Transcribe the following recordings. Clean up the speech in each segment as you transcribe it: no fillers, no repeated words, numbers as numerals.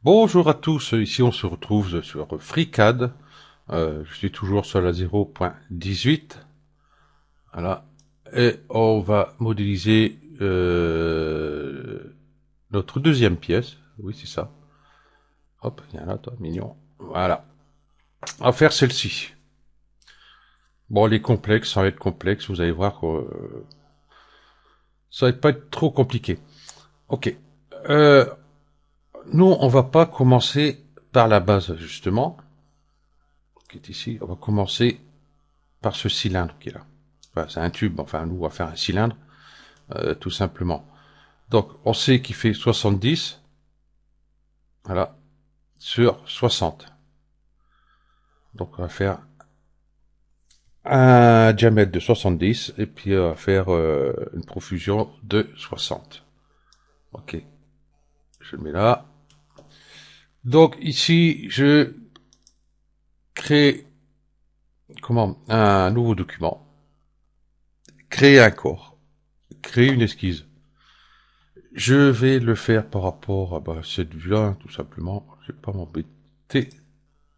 Bonjour à tous, ici on se retrouve sur FreeCAD. Je suis toujours sur la 0.18. Voilà. Et on va modéliser notre deuxième pièce. Oui, c'est ça. Hop, viens là, toi, mignon. Voilà. On va faire celle-ci. Bon, elle est complexe, ça va être complexe, vous allez voir que ça va pas être trop compliqué. Ok. Euh, Nous, on va pas commencer par la base, justement, qui est ici. On va commencer par ce cylindre qui est là. Enfin, c'est un tube, enfin nous on va faire un cylindre, tout simplement. Donc on sait qu'il fait 70, voilà, sur 60. Donc on va faire un diamètre de 70 et puis on va faire une profusion de 60. Ok, je le mets là. Donc ici je crée un nouveau document, créer un corps, créer une esquisse. Je vais le faire par rapport à cette vue-là, tout simplement. Je vais pas m'embêter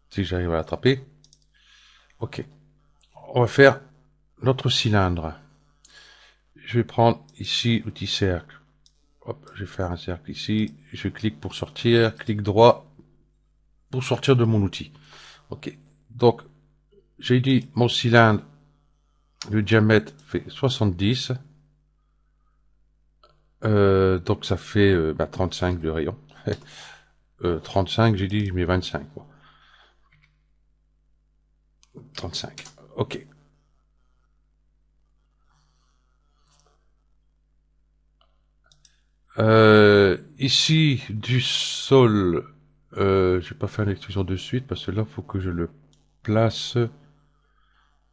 si j'arrive à l'attraper. Ok. On va faire notre cylindre. Je vais prendre ici l'outil cercle. Hop, je vais faire un cercle ici. Je clique pour sortir. Clic droit pour sortir de mon outil. Ok. Donc, j'ai dit mon cylindre, le diamètre fait 70. Donc ça fait 35 de rayon. 35, j'ai dit, je mets 25. Quoi. 35. Ok. Ici, du sol, je vais pas faire l'extrusion de suite parce que là, il faut que je le place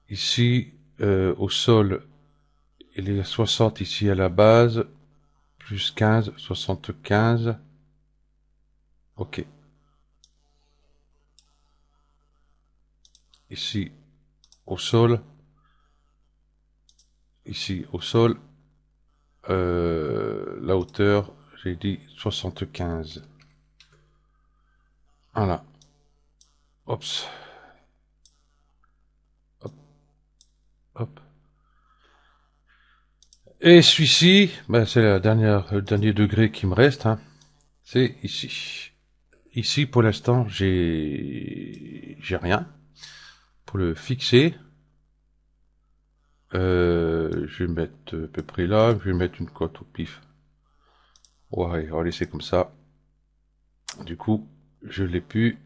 ici au sol. Il est à 60 ici à la base, plus 15, 75. Ok. Ici au sol, ici au sol, la hauteur, j'ai dit 75. Voilà. Hop, hop, hop. Et celui-ci, c'est le dernier degré qui me reste, hein. C'est ici. Ici, pour l'instant, j'ai rien. Pour le fixer, je vais mettre à peu près là. Je vais mettre une cote au pif. Ouais, on va laisser comme ça. Du coup, je l'ai pu.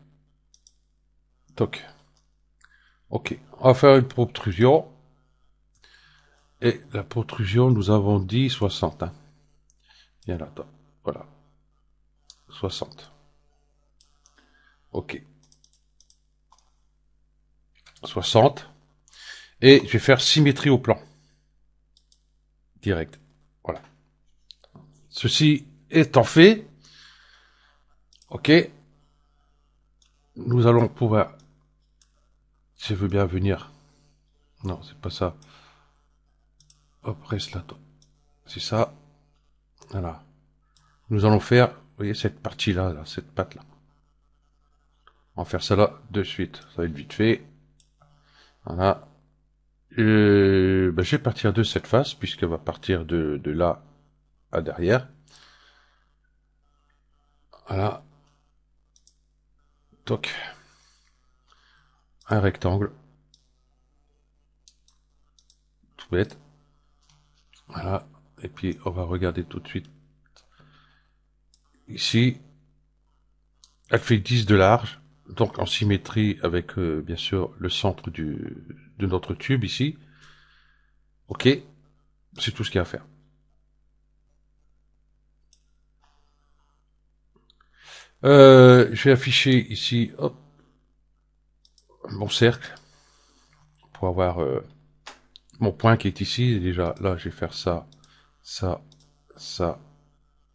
Toc. Ok. On va faire une protrusion. Et la protrusion, nous avons dit 60. Hein. Viens là, toi. Voilà. 60. Ok. 60. Et je vais faire symétrie au plan. Direct. Voilà. Ceci étant fait, ok, nous allons pouvoir, si je veux bien venir, non, c'est pas ça, hop, reste là, toi. C'est ça, voilà. Nous allons faire, vous voyez, cette partie-là, là, cette patte-là. On va faire ça là, de suite, ça va être vite fait, voilà. Je vais partir de cette face, puisqu'elle va partir de là à derrière. Voilà, toc, un rectangle, tout bête, voilà. Et puis, on va regarder tout de suite, ici, elle fait 10 de large, donc en symétrie avec bien sûr le centre de notre tube ici. Ok, c'est tout ce qu'il y a à faire. Je vais afficher ici hop, mon cercle pour avoir mon point qui est ici. Et déjà là, je vais faire ça, ça, ça.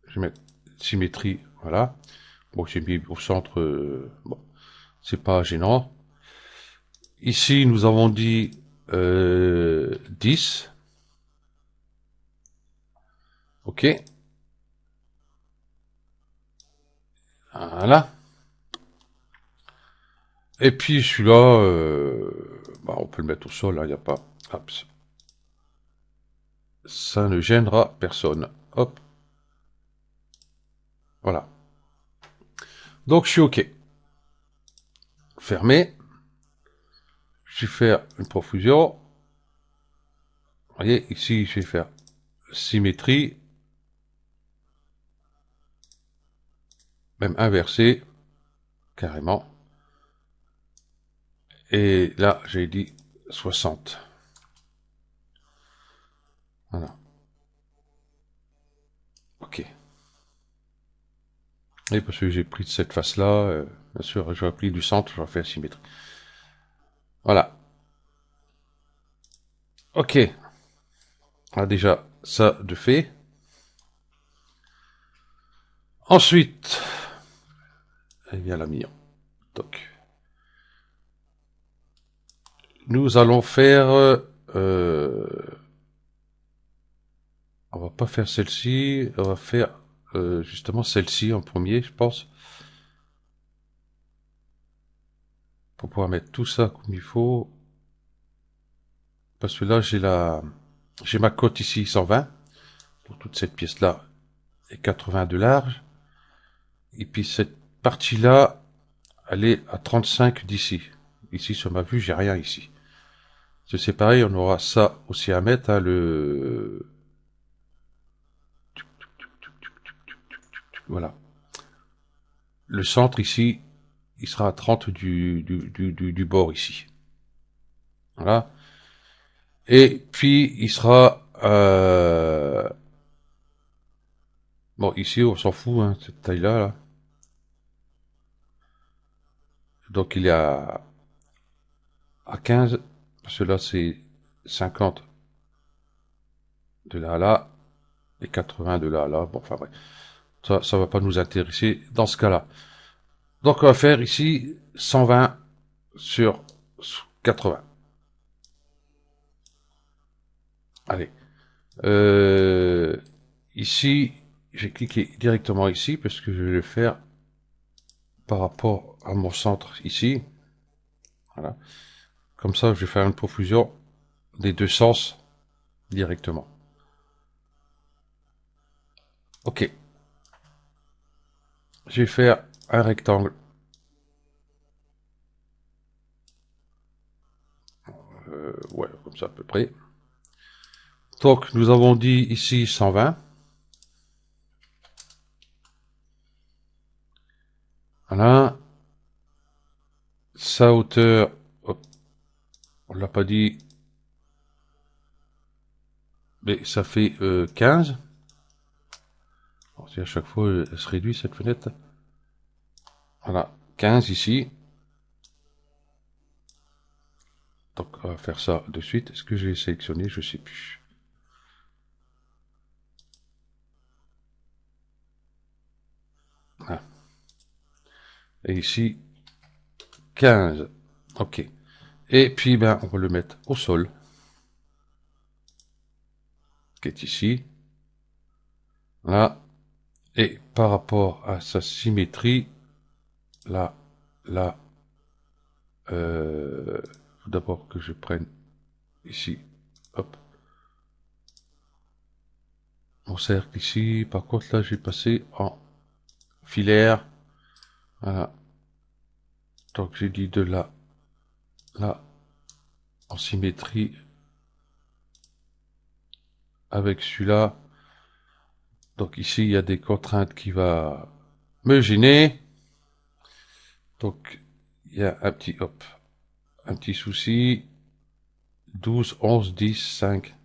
Je vais mettre symétrie, voilà. Bon, j'ai mis au centre, bon, c'est pas gênant. Ici, nous avons dit 10. Ok, voilà. Et puis celui-là, bah, on peut le mettre au sol, il n'y a pas. Hop. Ça ne gênera personne. Hop, voilà. Donc je suis OK. Fermé. Je vais faire une profusion. Vous voyez, ici, je vais faire symétrie. Même inversé, carrément. Et là, j'ai dit 60. Voilà. OK. Et parce que j'ai pris de cette face-là, bien sûr, j'aurais pris du centre, j'aurais fait symétrie. Voilà. OK. On a déjà ça de fait. Ensuite, il y a l'ami. Donc, nous allons faire... on va pas faire celle-ci, on va faire justement celle-ci en premier, je pense. Pour pouvoir mettre tout ça comme il faut. Parce que là, j'ai ma cote ici, 120. Pour toute cette pièce-là, et 80 de large. Et puis cette partie-là, elle est à 35 d'ici. Ici, sur ma vue, j'ai rien ici. C'est pareil, on aura ça aussi à mettre, hein, voilà. Le centre ici, il sera à 30 du bord ici. Voilà. Et puis, il sera... bon, ici, on s'en fout, hein, cette taille-là. Là. Donc, il est à 15, parce que là, c'est 50 de là à là, et 80 de là à là. Bon, enfin, bref. Ça va pas nous intéresser dans ce cas-là. Donc, on va faire ici 120 sur 80. Allez. Ici, j'ai cliqué directement ici, parce que je vais le faire par rapport à mon centre ici. Voilà. Comme ça, je vais faire une profusion des deux sens directement. OK. Je vais faire un rectangle. Ouais, comme ça à peu près. Donc, nous avons dit ici 120. Voilà. Sa hauteur, hop, on l'a pas dit, mais ça fait 15. Alors, si à chaque fois, elle se réduit cette fenêtre. Voilà, 15 ici. Donc, on va faire ça de suite. Est-ce que j'ai sélectionné? Je sais plus. Voilà. Et ici, 15. OK. Et puis, ben, on va le mettre au sol, qui est ici. Là. Et par rapport à sa symétrie, là, là, faut d'abord que je prenne ici, hop, mon cercle ici. Par contre, là, j'ai passé en filaire. Voilà. Donc, j'ai dit de là, là, en symétrie avec celui-là. Donc, ici, il y a des contraintes qui vont me gêner. Donc, il y a un petit, hop, un petit souci. 12, 11, 10, 5,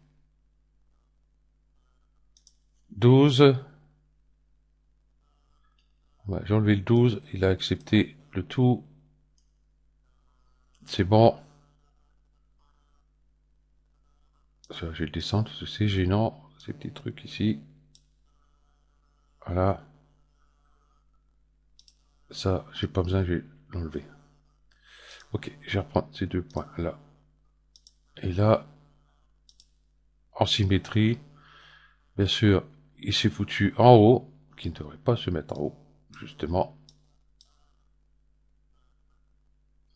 12. Ouais, j'ai enlevé le 12, il a accepté le tout. C'est bon. Ça, je vais le descendre, parce que c'est gênant, ces petits trucs ici. Voilà. Ça, j'ai pas besoin, je vais l'enlever. Ok, je vais reprendre ces deux points là. Et là, en symétrie, bien sûr, il s'est foutu en haut, qui ne devrait pas se mettre en haut, justement.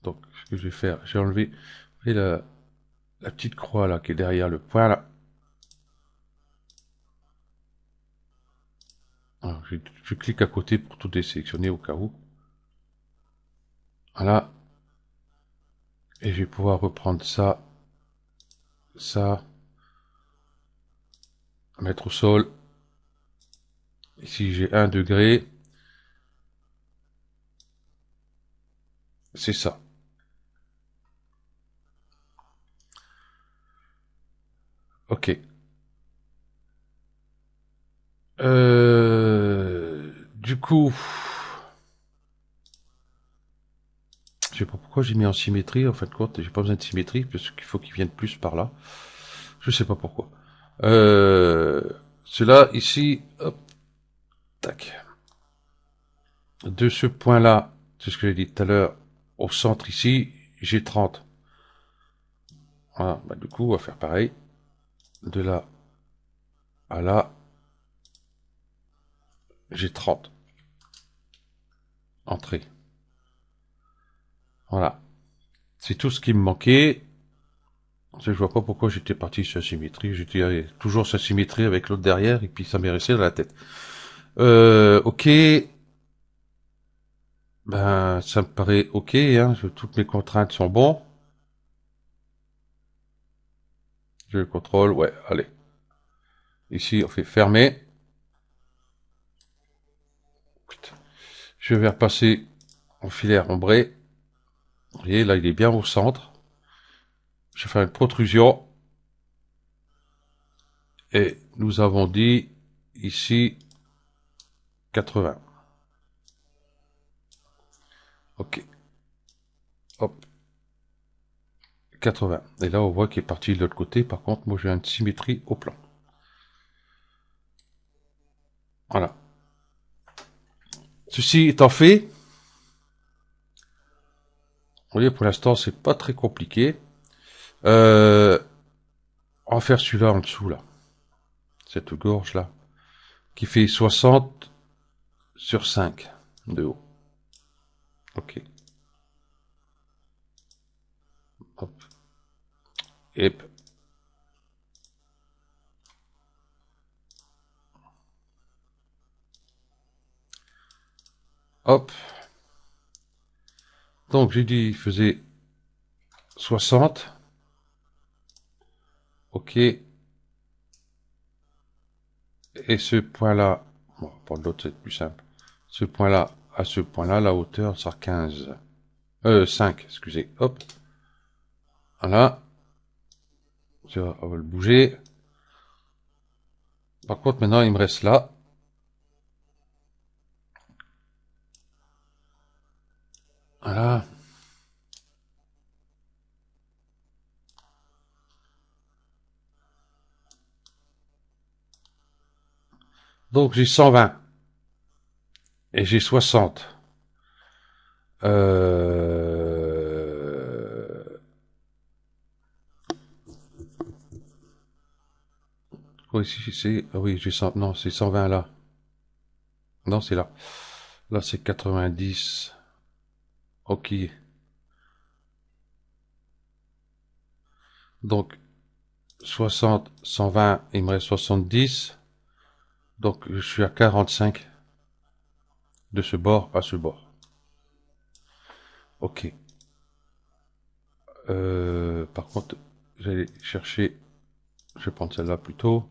Donc, ce que je vais faire, j'ai enlevé, vous voyez la petite croix là qui est derrière le point là. Alors, je clique à côté pour tout désélectionner au cas où. Voilà. Et je vais pouvoir reprendre ça, ça, mettre au sol. Ici, j'ai 1 degré. C'est ça. Ok. Du coup, je sais pas pourquoi j'ai mis en symétrie, en fin de compte, j'ai pas besoin de symétrie, parce qu'il faut qu'il vienne plus par là. Je sais pas pourquoi. Cela, ici, hop, tac. De ce point-là, c'est ce que j'ai dit tout à l'heure, au centre ici, j'ai 30. Voilà, bah, du coup, on va faire pareil. De là à là, j'ai 30. Entrée. Voilà. C'est tout ce qui me manquait. Je vois pas pourquoi j'étais parti sur la symétrie. J'étais toujours sur la symétrie avec l'autre derrière et puis ça m'est resté dans la tête. Ok. Ben, ça me paraît ok, hein. Toutes mes contraintes sont bonnes. Je contrôle, ouais, allez. Ici, on fait fermer. Putain. Je vais repasser en filaire ombré. Vous voyez, là, il est bien au centre. Je fais une protrusion. Et nous avons dit ici 80. Ok. Hop. 80. Et là, on voit qu'il est parti de l'autre côté. Par contre, moi, j'ai une symétrie au plan. Voilà. Ceci étant fait, vous voyez, pour l'instant, c'est pas très compliqué. On va faire celui-là en dessous, là. Cette gorge-là. Qui fait 60 sur 5 de haut. Ok. Hop. Et hop. Donc, j'ai dit, il faisait 60. Ok. Et ce point-là, bon, pour l'autre, c'est plus simple. Ce point-là, à ce point-là, la hauteur sera 15. 5, excusez. Hop. Voilà. On va le bouger. Par contre, maintenant, il me reste là. Voilà. Donc, j'ai 120. Et j'ai 60. Quoi ici, c'est... Ah oui, j'ai 100... Non, c'est 120 là. Non, c'est là. Là, c'est 90. Ok. Donc, 60, 120, il me reste 70. Donc, je suis à 45 de ce bord à ce bord. Ok. Par contre, j'allais chercher... Je vais prendre celle-là plutôt.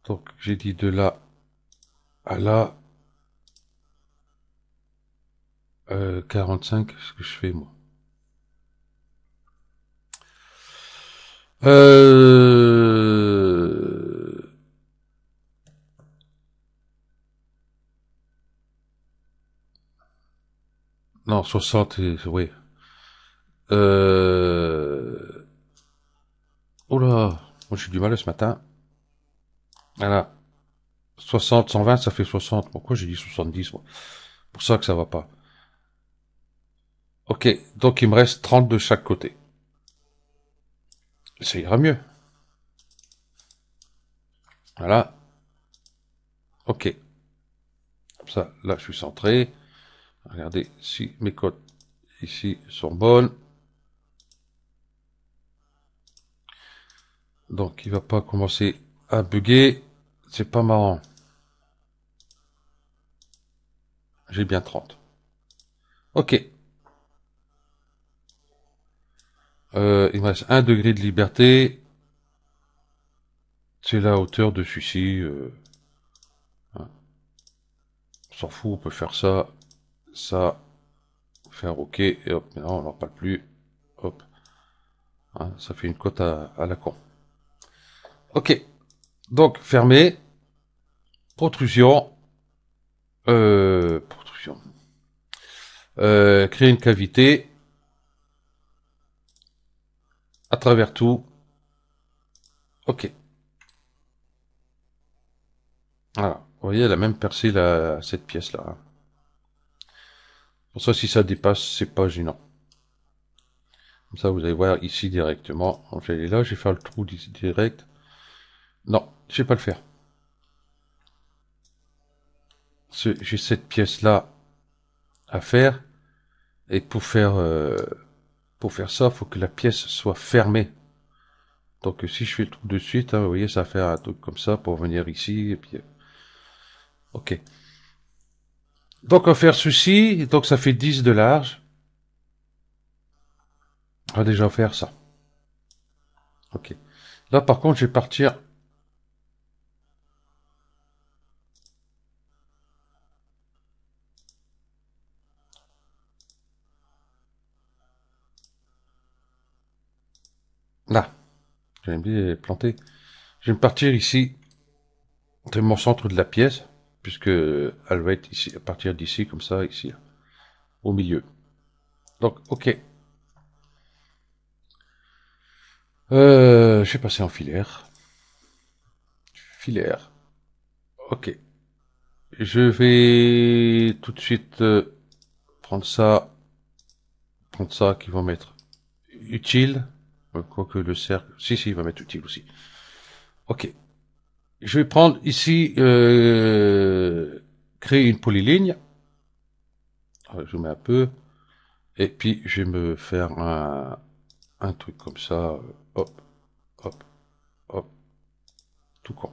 Donc, j'ai dit de là à là. 45, ce que je fais, moi. Euh... Non, 60, oui. Oula, moi j'ai du mal ce matin. Voilà. 60, 120, ça fait 60. Pourquoi j'ai dit 70, moi? Pour ça que ça va pas. Ok, donc il me reste 30 de chaque côté. Ça ira mieux. Voilà. Ok. Comme ça, là, je suis centré. Regardez si mes côtes ici sont bonnes. Donc il va pas commencer à bugger. C'est pas marrant. J'ai bien 30. Ok. Il me reste 1 degré de liberté. C'est la hauteur de celui-ci. Hein. On s'en fout, on peut faire ça, ça, faire OK, et hop, maintenant on n'en parle plus. Hop. Hein, ça fait une cote à la con. OK. Donc, fermer. Protrusion. Protrusion. Créer une cavité. À travers tout. OK. Voilà. Vous voyez, elle a même percé cette pièce-là. Hein. Pour ça, si ça dépasse, c'est pas gênant. Comme ça, vous allez voir ici directement. Je vais aller là, je vais faire le trou direct. Non, je vais pas le faire. J'ai cette pièce-là à faire. Et pour faire ça, il faut que la pièce soit fermée. Donc si je fais le trou de suite, hein, vous voyez, ça va faire un truc comme ça pour venir ici. Et puis, ok. Donc on va faire ceci. Donc ça fait 10 de large. On va déjà faire ça. Ok. Là par contre, je vais partir. Là. J'aime bien planter. Je vais me partir ici de mon centre de la pièce. Puisque elle va être ici, à partir d'ici, comme ça, ici. Au milieu. Donc, ok. Je vais passer en filaire. Filaire. Ok. Je vais tout de suite prendre ça qui vont mettre utile. Quoique le cercle. Si, il va mettre utile aussi. Ok. Je vais prendre ici créer une polyligne. Je mets un peu. Et puis je vais me faire un truc comme ça. Hop, hop, hop. Tout con.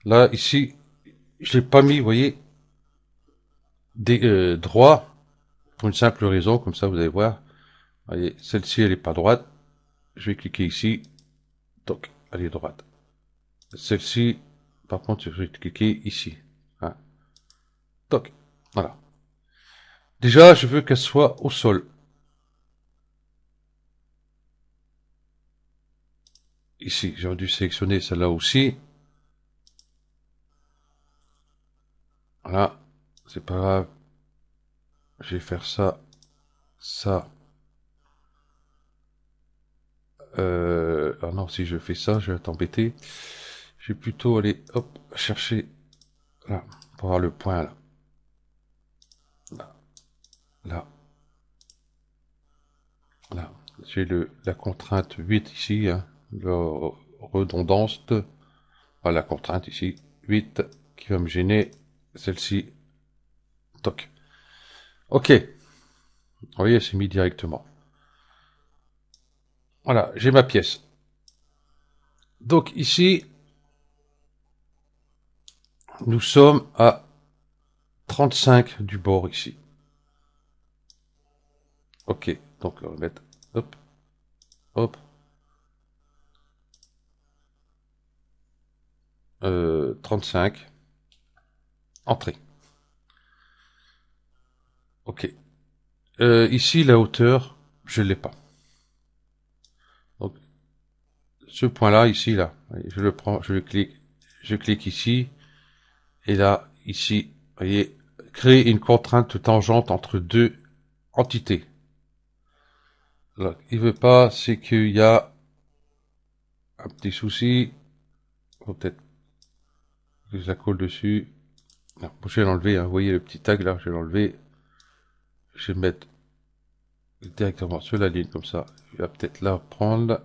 Là, ici, je l'ai pas mis, vous voyez, droit. Pour une simple raison, comme ça vous allez voir. Vous voyez, celle-ci elle est pas droite. Je vais cliquer ici. Donc, elle est droite. Celle-ci, par contre, je vais cliquer ici. Hein. Donc, voilà. Déjà, je veux qu'elle soit au sol. Ici, j'aurais dû sélectionner celle-là aussi. Voilà, c'est pas grave. Je vais faire ça, ça. Ah non, si je fais ça, je vais t'embêter. Je vais plutôt aller, hop, chercher là, pour avoir le point là. Là, là, là. J'ai la contrainte 8 ici, hein, la redondance. Voilà la contrainte ici, 8, qui va me gêner. Celle-ci, toc. Ok, vous voyez, c'est mis directement. Voilà, j'ai ma pièce. Donc ici, nous sommes à 35 du bord ici. Ok, donc on va mettre, hop, hop, 35, entrée. Ok. Ici, la hauteur, je l'ai pas. Donc, ce point-là, ici, là, je le prends, je clique ici, et là, ici, vous voyez, créer une contrainte tangente entre deux entités. Là, il veut pas, c'est qu'il y a un petit souci. Faut peut-être que je la colle dessus. Non, je vais l'enlever, hein. Vous voyez le petit tag là, je vais l'enlever. Je vais le mettre directement sur la ligne comme ça. Je vais peut-être la prendre.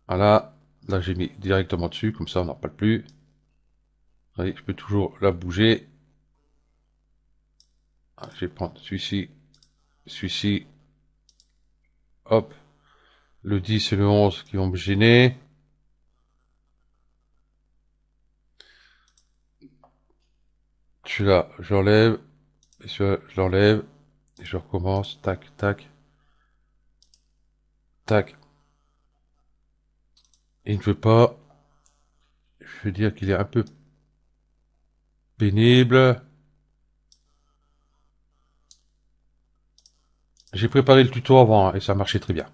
Voilà. Là, j'ai mis directement dessus, comme ça on n'en parle plus. Vous voyez, je peux toujours la bouger. Je vais prendre celui-ci, hop, le 10 et le 11 qui vont me gêner. Celui-là, j'enlève, et celui-là, je l'enlève, et je recommence, tac, tac, tac. Il ne veut pas, je veux dire qu'il est un peu pénible. J'ai préparé le tuto avant, hein, et ça marchait très bien.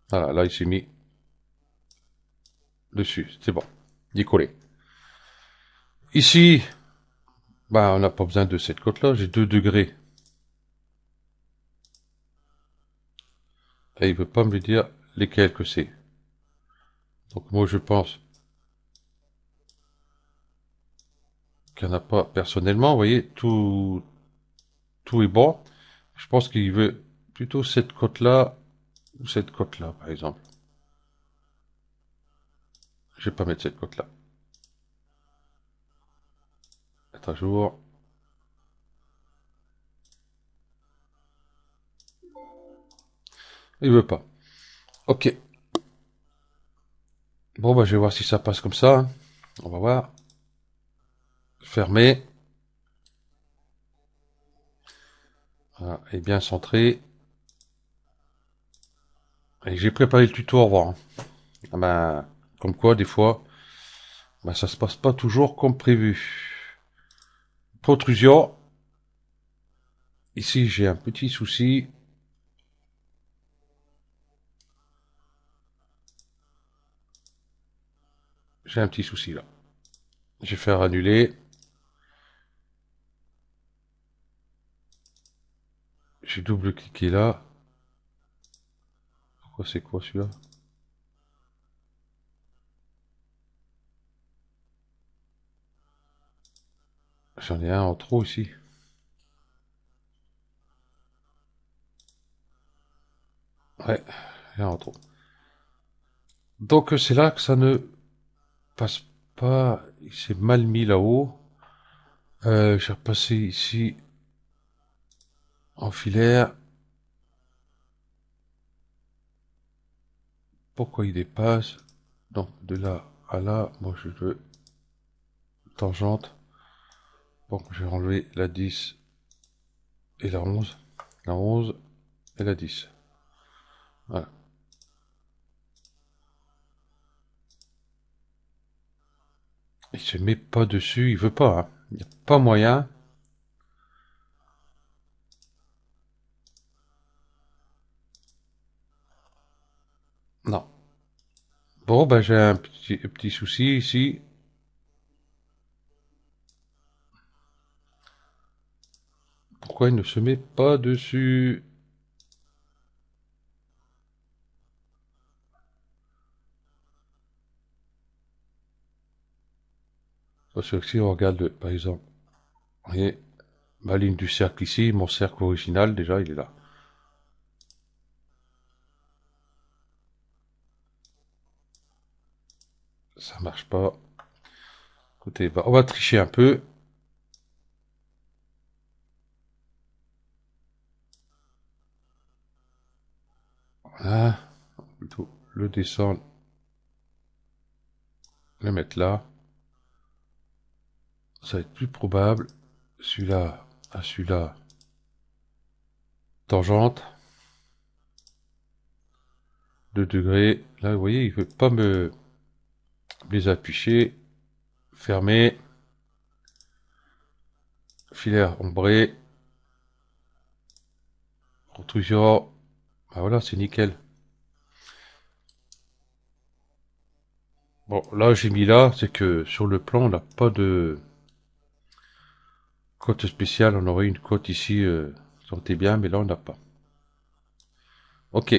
Voilà, là il s'est mis dessus, c'est bon, il est collé. Ici, bah, on n'a pas besoin de cette cote-là, j'ai 2 degrés. Et il veut pas me dire lesquels que c'est. Donc moi je pense qu'il n'y en a pas personnellement, vous voyez, tout est bon. Je pense qu'il veut plutôt cette cote-là ou cette cote-là, par exemple. Je vais pas mettre cette cote-là. Mettre à jour. Il veut pas. Ok. Bon, bah, je vais voir si ça passe comme ça, hein. On va voir. Fermer. Voilà, et bien centré. Et j'ai préparé le tuto, au revoir, hein. Ah ben, comme quoi, des fois, ben, ça se passe pas toujours comme prévu. Protrusion. Ici, j'ai un petit souci. J'ai un petit souci là. Je vais faire annuler. J'ai double-cliqué là. Pourquoi c'est quoi celui-là? J'en ai un en trop ici. Ouais, il y en a en trop. Donc c'est là que ça ne passe pas. Il s'est mal mis là-haut. J'ai repassé ici en filaire. Pourquoi il dépasse? Donc de là à là, moi je veux tangente. Donc je vais enlever la 10 et la 11. La 11 et la 10. Voilà. Il se met pas dessus, il veut pas, hein. Il n'y a pas moyen. Non. Bon, ben j'ai un petit souci ici. Pourquoi il ne se met pas dessus? Parce que si on regarde, par exemple, vous voyez, ma ligne du cercle ici, mon cercle original, déjà, il est là. Ça marche pas. Écoutez, bah, on va tricher un peu. Voilà. Plutôt le descendre, le mettre là. Ça va être plus probable. Celui-là à celui-là, tangente. 2 degrés. Là, vous voyez, il veut pas me les afficher. Fermer. Filaire ombré. Retrousseur. Bah voilà, c'est nickel. Bon, là, j'ai mis là, c'est que sur le plan, on n'a pas de cote spéciale. On aurait une cote ici, sentez bien, mais là, on n'a pas. Ok.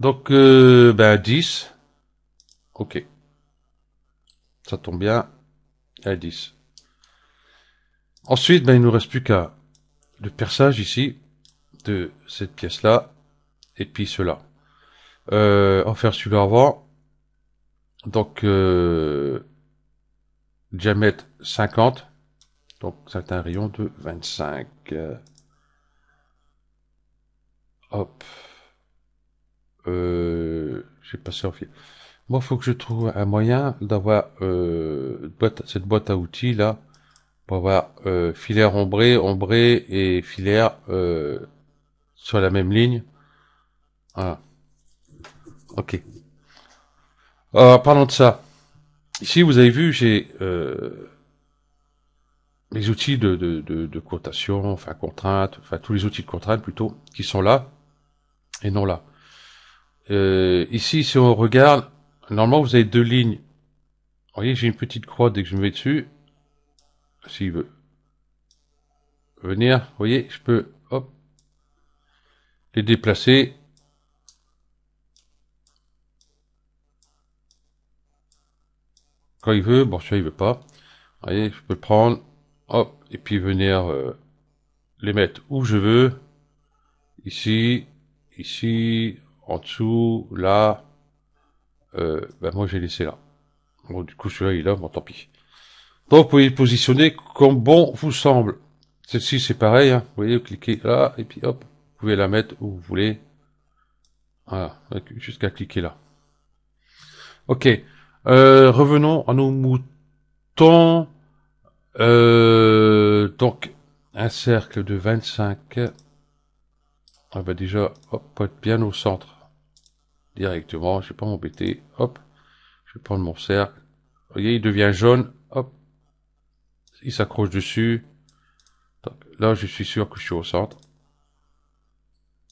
Donc, ben, 10. Ok. Ça tombe bien. À 10. Ensuite, ben, il nous reste plus qu'à le perçage ici de cette pièce-là et puis cela. En faire celui-là avant. Donc, diamètre 50. Donc, c'est un rayon de 25. Hop. J'ai passé en fil. Moi, il faut que je trouve un moyen d'avoir cette boîte à outils là pour avoir filaire ombré, ombré et filaire sur la même ligne. Voilà. Ok. Parlons de ça. Ici, vous avez vu, j'ai les outils de cotation, enfin contrainte, enfin tous les outils de contrainte plutôt, qui sont là et non là. Ici, si on regarde, normalement vous avez deux lignes. Vous voyez, j'ai une petite croix dès que je me mets dessus. S'il veut venir, vous voyez, je peux, hop, les déplacer. Quand il veut, bon, celui-là il veut pas. Vous voyez, je peux le prendre, hop, et puis venir les mettre où je veux. Ici, ici, en dessous, là. Ben moi j'ai laissé là. Bon, du coup celui-là il est là, bon tant pis. Donc vous pouvez le positionner comme bon vous semble. Celle-ci c'est pareil, hein. Vous voyez, vous cliquez là, et puis hop, vous pouvez la mettre où vous voulez. Voilà, jusqu'à cliquer là. Ok. Revenons à nos moutons. Donc, un cercle de 25. Ah bah déjà, hop, pour être bien au centre. Directement, je vais pas m'embêter. Hop, je vais prendre mon cercle. Vous voyez, il devient jaune. Hop, il s'accroche dessus. Donc, là, je suis sûr que je suis au centre.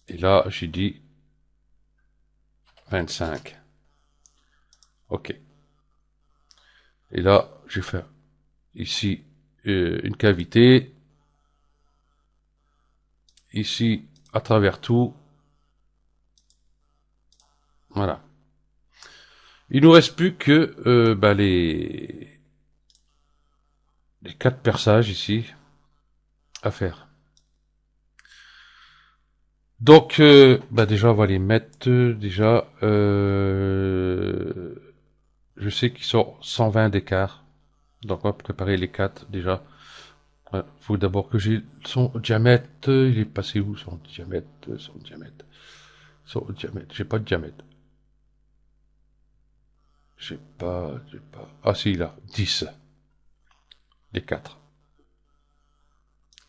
Et là, j'ai dit 25. Ok. Et là, je vais faire ici une cavité. Ici, à travers tout. Voilà. Il nous reste plus que bah, les quatre perçages ici à faire. Donc, bah déjà, on va les mettre. Déjà, je sais qu'ils sont 120 d'écart. Donc, on va préparer les quatre déjà. Il faut d'abord que j'ai son diamètre. Il est passé où son diamètre? Son diamètre. Son diamètre. J'ai pas de diamètre. J'ai pas. Ah si, là. 10. Les 4.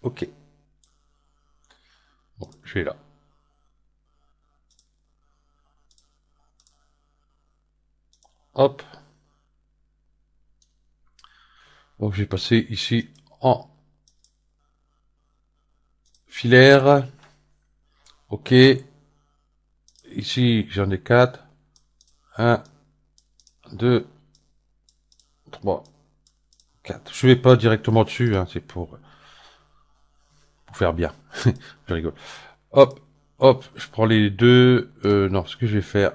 Ok. Bon, je vais là. Hop. Donc j'ai passé ici en filaire. Ok. Ici, j'en ai 4. Un, 2, 3, 4. Je vais pas directement dessus, hein, c'est pour faire bien. Je rigole. Hop, hop, je prends les deux. Non, ce que je vais faire,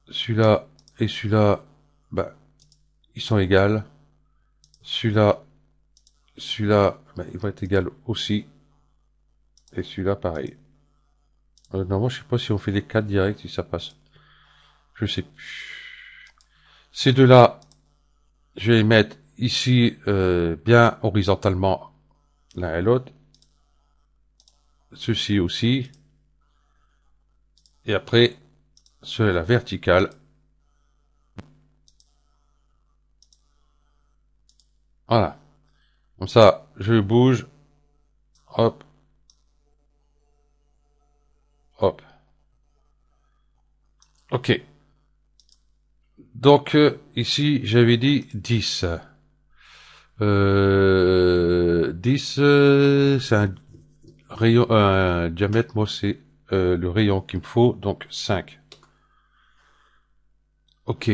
celui-là et celui-là, bah, ils sont égales. Celui-là, celui-là, bah, ils vont être égales aussi. Et celui-là, pareil. Normalement, je sais pas si on fait les 4 directs, si ça passe. Je sais plus. Ces deux-là, je vais les mettre ici, bien horizontalement l'un et l'autre. Ceci aussi. Et après, sur la verticale. Voilà. Comme ça, je bouge. Hop, hop. Ok. Donc, ici, j'avais dit 10. 10, c'est un rayon, un diamètre, moi, c'est le rayon qu'il me faut, donc 5. Ok.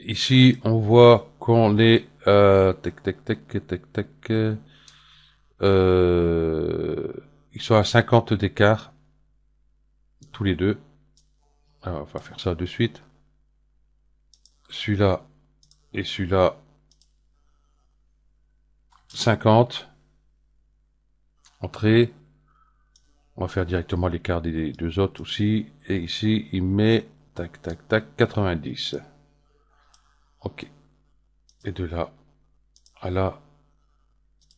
Ici, on voit qu'on est, tac, tac, tac, tac, tac, euh, ils sont à 50 d'écart, tous les deux. Alors, on va faire ça de suite. Celui-là et celui-là, 50. Entrée, On va faire directement l'écart des deux autres aussi. Et ici, il met, tac, tac, tac, 90. Ok. Et de là à là,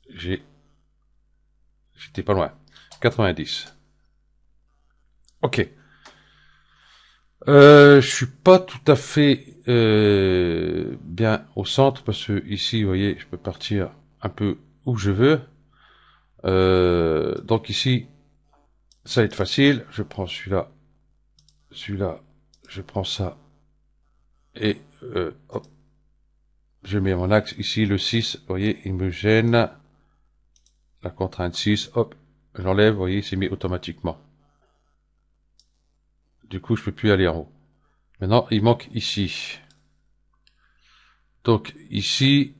j'étais pas loin. 90. Ok. Je suis pas tout à fait bien au centre parce que ici, vous voyez, je peux partir un peu où je veux. Donc ici, ça va être facile. Je prends celui-là, je prends ça et hop, je mets mon axe ici, le 6. Vous voyez, il me gêne. La contrainte 6, hop, j'enlève. Vous voyez, c'est mis automatiquement. Du coup, je peux plus aller en haut. Maintenant, il manque ici. Donc ici,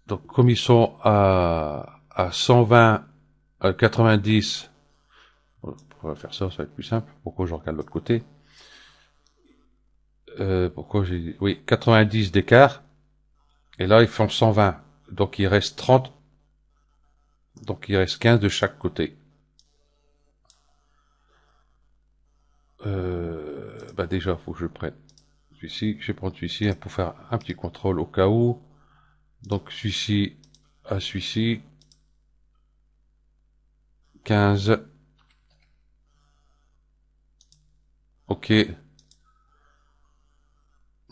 donc comme ils sont à 120, à 90, on va faire ça, ça va être plus simple. Pourquoi je regarde l'autre côté? Pourquoi j'ai, oui, 90 d'écart. Et là, ils font 120. Donc il reste 30. Donc il reste 15 de chaque côté. Bah déjà, faut que je prenne celui-ci. Je vais prendre celui-ci pour faire un petit contrôle au cas où. Donc celui-ci à celui-ci. 15. Ok.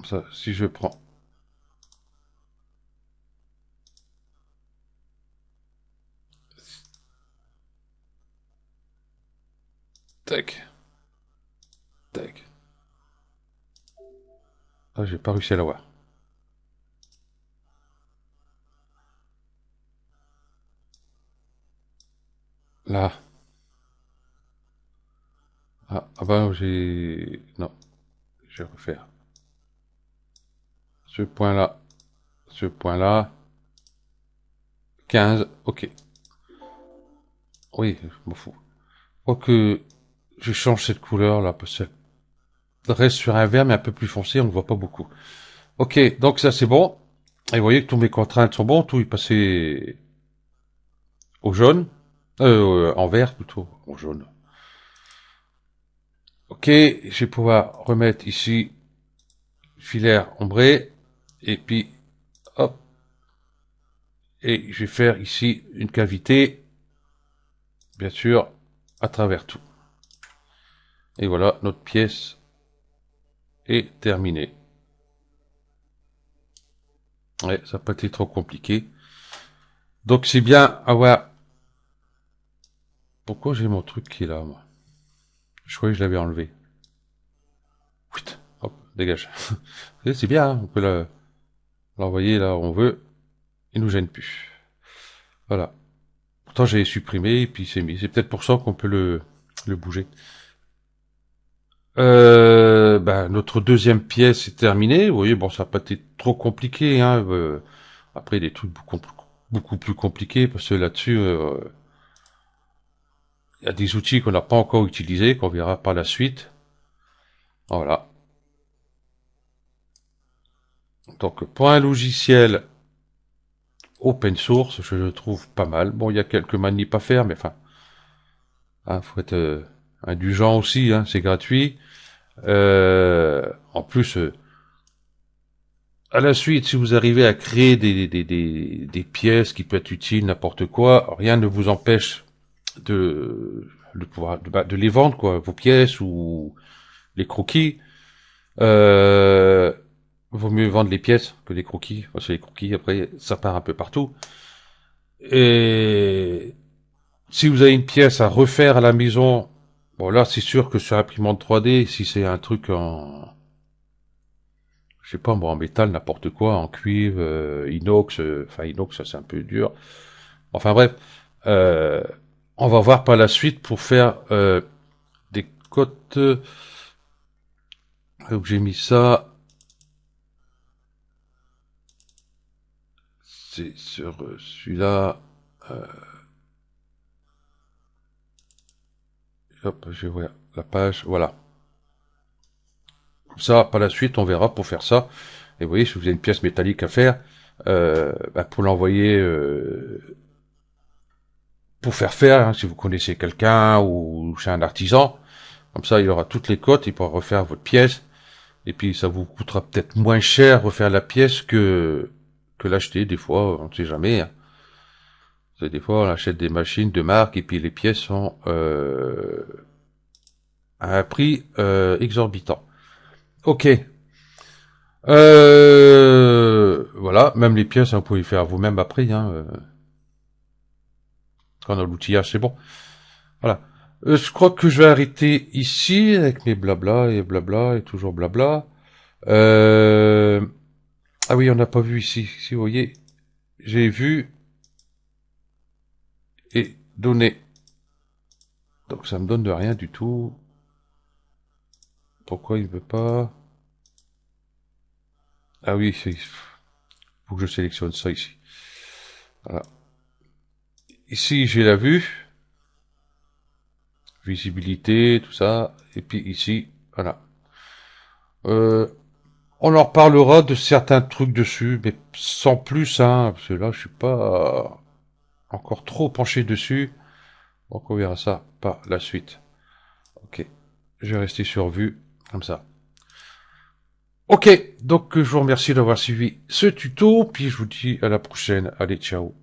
Ça, si je prends. Tac. Tac. Ah, j'ai pas réussi à l'avoir. Là. Ah bah j'ai... Non. Je vais refaire. Ce point-là. Ce point-là. 15. Ok. Oui, je m'en fous. Faut que je change cette couleur là parce que reste sur un vert mais un peu plus foncé, on ne voit pas beaucoup. Ok, donc ça c'est bon. Et vous voyez que tous mes contraintes sont bons, tout est passé au jaune, en vert plutôt, au jaune. Ok, je vais pouvoir remettre ici filaire ombré et puis hop, et je vais faire ici une cavité, bien sûr, à travers tout. Et voilà, notre pièce est terminée. Ouais, ça n'a pas été trop compliqué. Donc c'est bien avoir... Pourquoi j'ai mon truc qui est là, moi? Je croyais que je l'avais enlevé. Putain, hop, dégage. C'est bien, hein, on peut l'envoyer là où on veut. Il nous gêne plus. Voilà. Pourtant j'ai supprimé et puis c'est mis. C'est peut-être pour ça qu'on peut le bouger. Ben, notre deuxième pièce est terminée. Vous voyez, bon, ça n'a pas été trop compliqué. Hein. Après, des trucs beaucoup plus compliqués parce que là-dessus, il y a des outils qu'on n'a pas encore utilisés, qu'on verra par la suite. Voilà. Donc, pour un logiciel open source, je le trouve pas mal. Bon, il y a quelques manips à faire, mais enfin, hein, faut être indulgent aussi. Hein, c'est gratuit. En plus, à la suite, si vous arrivez à créer des pièces qui peuvent être utiles, n'importe quoi, rien ne vous empêche de les vendre, quoi, vos pièces ou les croquis. Euh, Vaut mieux vendre les pièces que les croquis, parce que les croquis, après, ça part un peu partout. Et si vous avez une pièce à refaire à la maison, bon là, c'est sûr que sur imprimante 3D, si c'est un truc en, je sais pas, moi, en métal, n'importe quoi, en cuivre, inox, enfin inox, ça c'est un peu dur. Enfin bref, euh, on va voir par la suite pour faire des cotes. Où j'ai mis ça, c'est sur celui-là. Euh, Hop, je vais voir la page, voilà. Ça, par la suite, on verra pour faire ça. Et vous voyez, si vous avez une pièce métallique à faire, pour l'envoyer pour faire, hein, si vous connaissez quelqu'un ou chez un artisan. Comme ça, il aura toutes les cotes, il pourra refaire votre pièce. Et puis, ça vous coûtera peut-être moins cher refaire la pièce que l'acheter. Des fois, on ne sait jamais. Hein. Des fois, on achète des machines de marque et puis les pièces sont à un prix exorbitant. Ok. Voilà, même les pièces, hein, vous pouvez les faire vous-même après. Hein, quand on a l'outillage, c'est bon. Voilà. Je crois que je vais arrêter ici avec mes blabla et toujours blabla. Ah oui, on n'a pas vu ici. Si vous voyez, j'ai vu et donné. Donc ça me donne de rien du tout. Pourquoi il veut pas? Ah oui, il faut que je sélectionne ça ici. Voilà. Ici, j'ai la vue, visibilité, tout ça. Et puis ici, voilà. Euh, on en reparlera de certains trucs dessus, mais sans plus, hein, parce que là, je suis pas encore trop penché dessus. Donc on verra ça par la suite. Ok, je vais rester sur vue, comme ça. Ok, donc je vous remercie d'avoir suivi ce tuto, puis je vous dis à la prochaine. Allez, ciao.